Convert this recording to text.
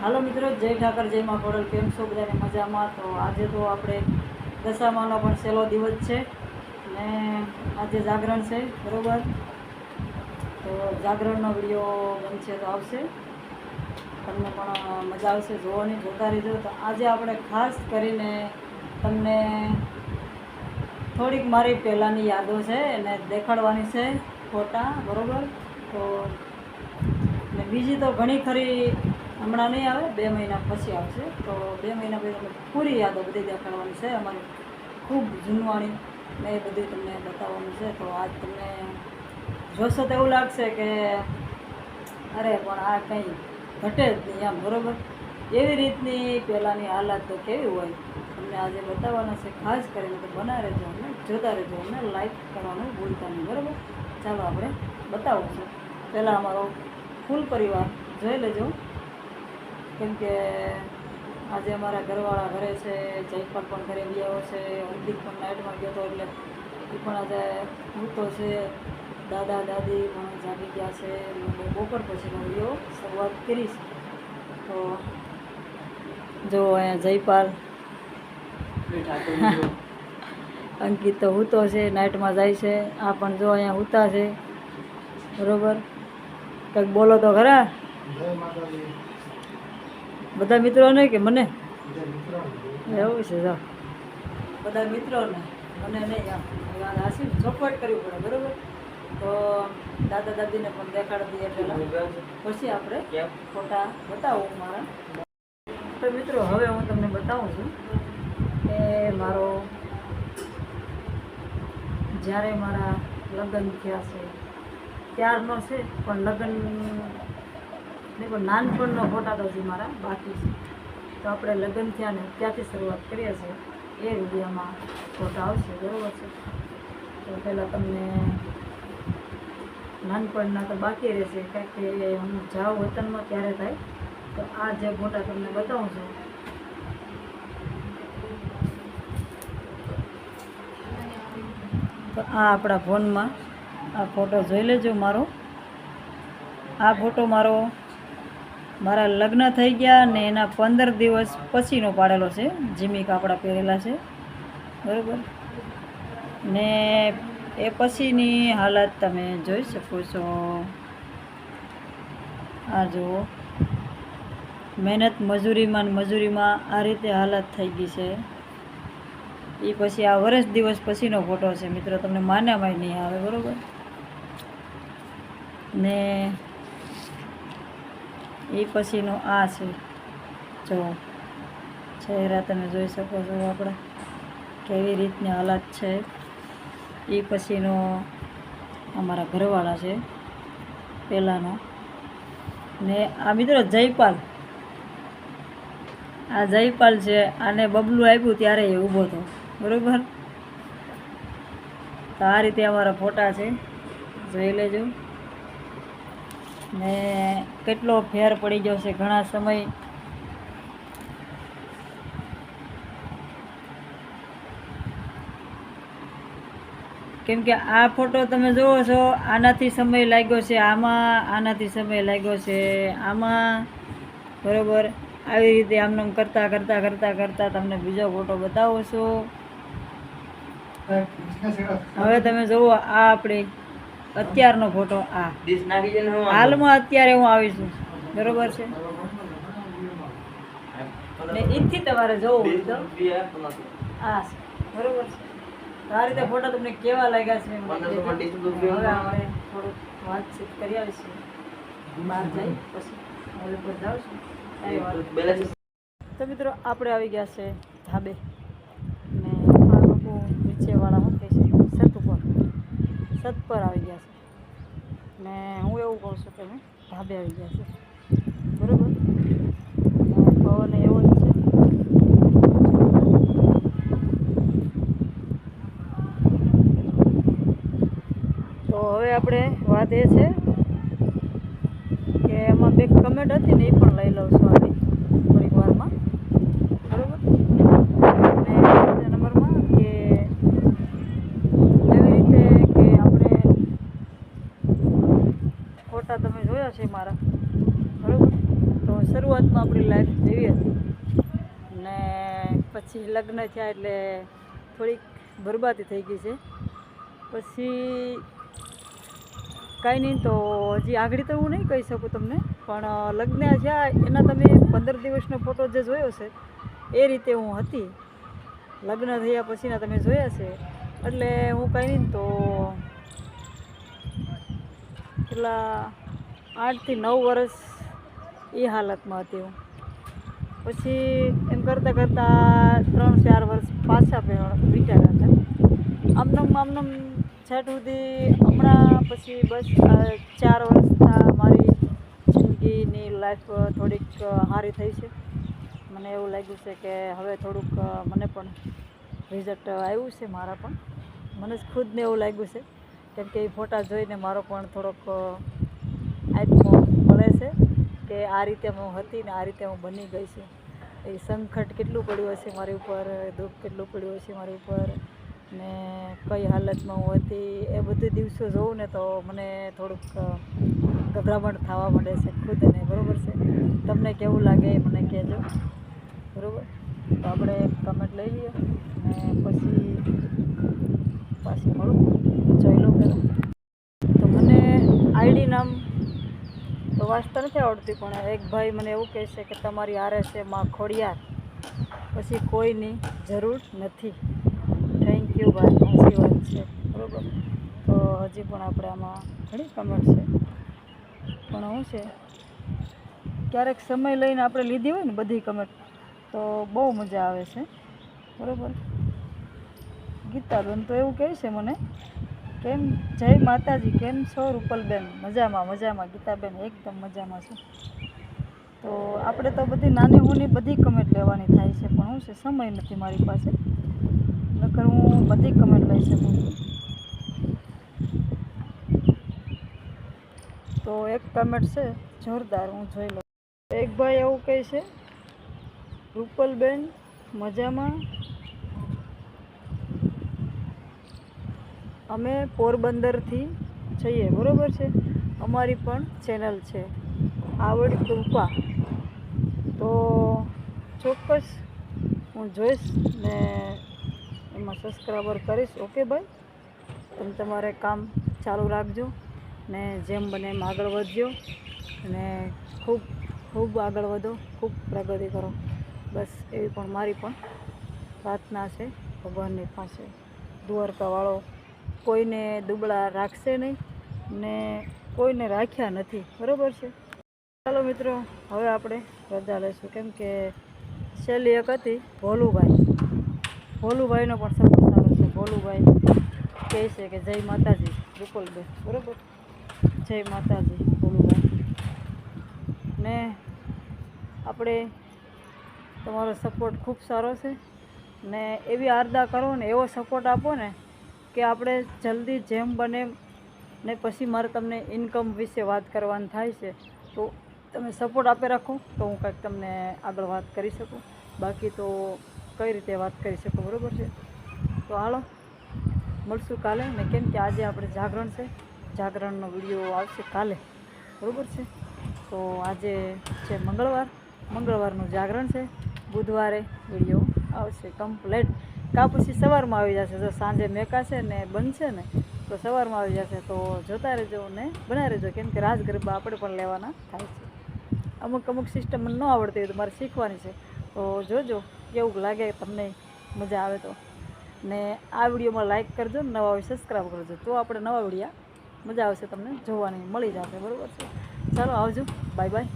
હાલો મિત્રો, જય ઠાકર, જય મા ખોડલ. કેમ છો બધાને? મજામાં? તો આજે તો આપણે દશામાનો પણ છેલ્લો દિવસ છે ને આજે જાગરણ છે, બરાબર? તો જાગરણનો વિડીયો બનશે તો આવશે, તમને પણ મજા આવશે જોવાની, જોતા રહેજો. તો આજે આપણે ખાસ કરીને તમને થોડીક મારી પહેલાંની યાદો છે એને દેખાડવાની છે, ફોટા, બરાબર? તો ને બીજી તો ઘણી ખરી હમણાં નહીં આવે, 2 મહિના પછી આવશે. તો 2 મહિના પછી તમને પૂરી યાદો બધી દેખાડવાની છે, અમારી ખૂબ જૂનવાણી ને એ બધી તમને બતાવવાનું છે. તો આજ તમને જોશો તો એવું લાગશે કે અરે પણ આ કંઈ ઘટે જ નહીં આમ, બરાબર? એવી રીતની પહેલાંની હાલત તો કેવી હોય તમને આજે બતાવવાના છે. ખાસ કરીને તો બના રહેજો અને જોતા રહેજો અને લાઈક કરવાનું ભૂલતા નહીં, બરાબર? ચાલો આપણે બતાવું છું. પહેલાં અમારો ફૂલ પરિવાર જોઈ લેજો, કેમ કે આજે અમારા ઘરવાળા ઘરે છે, જયપાલ પણ ઘરે ગયો છે, હાર્દિક પણ નાઇટમાં ગયો હતો એટલે એ પણ આજે હું તો છે, દાદા દાદી પણ જાગી ગયા છે. બપોર પછીનો વિડીયો શરૂઆત કરીશ. તો જો અહીંયા જયપાલ અંકિત તો હૂતો છે, નાઇટમાં જાય છે. આ પણ જો અહીંયા હૂતા છે, બરાબર? કંઈક બોલો તો ખરા બધા મિત્રોને કે મને એવું છે? જો બધા મિત્રોને મને નહીં, આમ હાસી ચોખવટ કરવી પડે, બરાબર? તો દાદા દાદીને પણ દેખાડી દઈએ પહેલાં, પછી આપણે ફોટા બતાવું મારા. તો મિત્રો હવે હું તમને બતાવું છું કે મારો જ્યારે મારા લગ્ન થયા છે ત્યારનો છે, પણ લગ્ન નહીં પણ નાનપણનો ફોટા તો હજી મારા બાકી છે. તો આપણે લગ્ન થયા ને ત્યાંથી શરૂઆત કરીએ છીએ, એ વિડીયોમાં ફોટા આવશે, બરાબર છે? તો પહેલાં તમને નાનપણના તો બાકી રહેશે, કારણ કે હું જાઉં વતનમાં ત્યારે થાય. તો આ જે ફોટા તમને બતાવું છું, તો આ આપણા ફોનમાં આ ફોટો જોઈ લેજો મારો. આ ફોટો મારા લગ્ન થઈ ગયા ને એના 15 દિવસ પછીનો પાડેલો છે. જીમી કાપડા પહેરેલા છે, બરાબર? ને એ પછીની હાલત તમે જોઈ શકો છો. આ જુઓ, મહેનત મજૂરીમાં આ રીતે હાલત થઈ ગઈ છે. એ પછી આ વર્ષ દિવસ પછીનો ફોટો છે મિત્રો, તમને માન્યામાં નહીં આવે, બરાબર? ને એ પછીનો આ છે, જો ચહેરા તમે જોઈ શકો છો આપણા કેવી રીતની હાલત છે. એ પછીનો અમારા ઘરવાળા છે પહેલાંનો. ને આ મિત્રો જયપાલ, આ જયપાલ છે. આને બબલું આપ્યું ત્યારે એ ઊભો હતો, બરાબર? તો આ રીતે અમારા ફોટા છે, જોઈ લેજો. ને કેટલો ફેર પડી ગયો છે ઘણા સમય. કેમ કે આ ફોટો તમે જુઓ છો, આનાથી સમય લાગ્યો છે આમાં, આનાથી સમય લાગ્યો છે આમાં, બરાબર? આવી રીતે આમનામ કરતાં કરતાં કરતાં કરતાં તમને બીજો ફોટો બતાવો છો. હવે તમે જુઓ, આ આપણે અત્યારનો ફોટો, આ હાલમાં અત્યારે હું આવીશું, બરોબર છે? ને એથી તમારે જોવું હોય તો આ, બરોબર છે? આ રીતે ફોટા તમને કેવા લાગ્યા છે હવે આપણે થોડુંક વાતચીત કરી આવીશું, બહાર જઈ પછી હોલ પર જાઉં. તો મિત્રો આપણે આવી ગયા છે ધાબે, ને આ લોકો નીચેવાળા શું કહે છે, છત પર આવી ગયા છે. ને હું એવું કહું છું કે અમે ધાબે આવી ગયા છે, બરાબર? પવન એવો જ છે. તો હવે આપણે વાત એ છે કે એમાં બે કમેન્ટ હતી ને, એ પણ લઈ લઉં છું આવી થોડીક વારમાં, બરાબર? અને બીજા નંબરમાં કે એવી રીતે કે આપણે ફોટા તમે જોયા છે મારા, શરૂઆતમાં આપણી લાઈફ જેવી હતી ને પછી લગ્ન થયા એટલે થોડીક બરબાદી થઈ ગઈ છે. પછી કાંઈ નહીં, તો હજી આગળ તો હું નહીં કહી શકું તમને, પણ લગ્ન થયા એના તમે 15 દિવસનો ફોટો જે જોયો છે એ રીતે હું હતી. લગ્ન થયા પછીના તમે જોયા છે. એટલે હું કાંઈ નહીં તો કેટલા 8 થી 9 વર્ષ એ હાલતમાં હતી હું. પછી એમ કરતાં કરતાં 3-4 વર્ષ પાછા વિચાર્યા હતા. આમનામ છેટ સુધી હમણાં પછી બસ 4 વર્ષ મારી જિંદગીની લાઈફ થોડીક સારી થઈ છે. મને એવું લાગ્યું છે કે હવે થોડુંક મને પણ રિઝલ્ટ આવ્યું છે મારા પણ. મને જ ખુદને એવું લાગ્યું છે, કેમ કે એ ફોટા જોઈને મારો પણ થોડોક આત્મો મળે છે કે આ રીતે હું હતી ને આ રીતે હું બની ગઈ છે. એ સંકટ કેટલું પડ્યું હશે મારી ઉપર, દુઃખ કેટલું પડ્યું હશે મારી ઉપર, ને કઈ હાલતમાં હું હતી એ બધું દિવસો જોઉં ને તો મને થોડુંક ગભરામણ થવા માંડે છે ખુદને. બરાબર છે? તમને કેવું લાગે એ મને કહેજો. બરાબર? તો આપણે કમેન્ટ લઈ લઈએ ને પછી પાછી મળું. જોઈ લો પહેલાં તો મને આઈડી નામ તો વાંચતા નથી આવડતી, પણ એક ભાઈ મને એવું કહે છે કે તમારી હારે છે માં ખોડિયાર, પછી કોઈની જરૂર નથી. થેન્ક યુ ભાઈ, સાચી વાત છે. બરાબર? તો હજી પણ આપણે આમાં ઘણી કમેન્ટ છે, પણ શું છે ક્યારેક સમય લઈને આપણે લીધી હોય ને બધી કમેન્ટ તો બહુ મજા આવે છે. બરાબર? ગીતાબેન તો એવું કહે છે મને, કેમ જય માતાજી, કેમ છો રૂપલબેન? મજામાં. ગીતાબેન એકદમ મજામાં છે. તો આપણે તો બધી નાની હોની બધી કમેન્ટ લેવાની થાય છે, પણ શું છે સમય નથી મારી પાસે, નકર હું બધી કમેન્ટ લઈ શકું છું. તો એક કમેન્ટ છે જોરદાર, હું જોઈ લઉં. એક ભાઈ એવું કહે છે, રૂપલબેન મજામાં, અમે પોરબંદરથી છીએ. બરાબર છે? અમારી પણ ચેનલ છે આવડ કૃપા, તો ચોક્કસ હું જોઈશ ને એમાં સબસ્ક્રાઈબર કરીશ. ઓકે ભાઈ, તમે તમારે કામ ચાલુ રાખજો ને જેમ બને એમ આગળ વધજો ને ખૂબ આગળ વધો, ખૂબ પ્રગતિ કરો. બસ એવી પણ મારી પણ પ્રાર્થના છે ભગવાનની પાસે. દ્વારકાવાળો કોઈને દુબળા રાખશે નહીં ને કોઈને રાખ્યા નથી. બરાબર છે? ચાલો મિત્રો, હવે આપણે રજા લઈશું, કેમ કે છેલ્લી એક હતી ભોલુભાઈનો પણ સપોર્ટ સારો છે. ભોલુભાઈ કહે છે કે જય માતાજી રૂપલબેન. બરાબર? જય માતાજી ભોલુભાઈ. ને આપણે તમારો સપોર્ટ ખૂબ સારો છે ને એવી આરદા કરો ને એવો સપોર્ટ આપો ને કે આપણે જલ્દી જેમ બને ને પછી મારે તમને ઇન્કમ વિશે વાત કરવાની થાય છે, તો તમે સપોર્ટ આપી રાખો તો હું કંઈક તમને આગળ વાત કરી શકું. બાકી તો કઈ રીતે વાત કરી શકું. બરાબર છે? તો હાલો મળશું કાલે ને, કેમ કે આજે આપણે જાગરણ છે, જાગરણનો વિડીયો આવશે કાલે. બરાબર છે? તો આજે છે મંગળવારનું જાગરણ છે, બુધવારે વિડીયો આવશે કમ્પ્લેટ. કાં પછી સવારમાં આવી જશે, જો સાંજે મેકાશે ને બનશે ને તો સવારમાં આવી જશે. તો જોતા રહેજો ને બનાવી રહેજો, કેમ કે રાસ ગરબા આપણે પણ લેવાના થાય છે. અમુક સિસ્ટમ મને ન આવડતી હોય તો મારે શીખવાની છે. તો જોજો કેવું લાગે, તમને મજા આવે તો. ને આ વિડીયોમાં લાઇક કરજો, નવા હોય સબસ્ક્રાઈબ કરજો, તો આપણે નવા વિડીયો મજા આવશે તમને જોવાની મળી જશે. બરાબર છે? ચાલો આવજો, બાય બાય.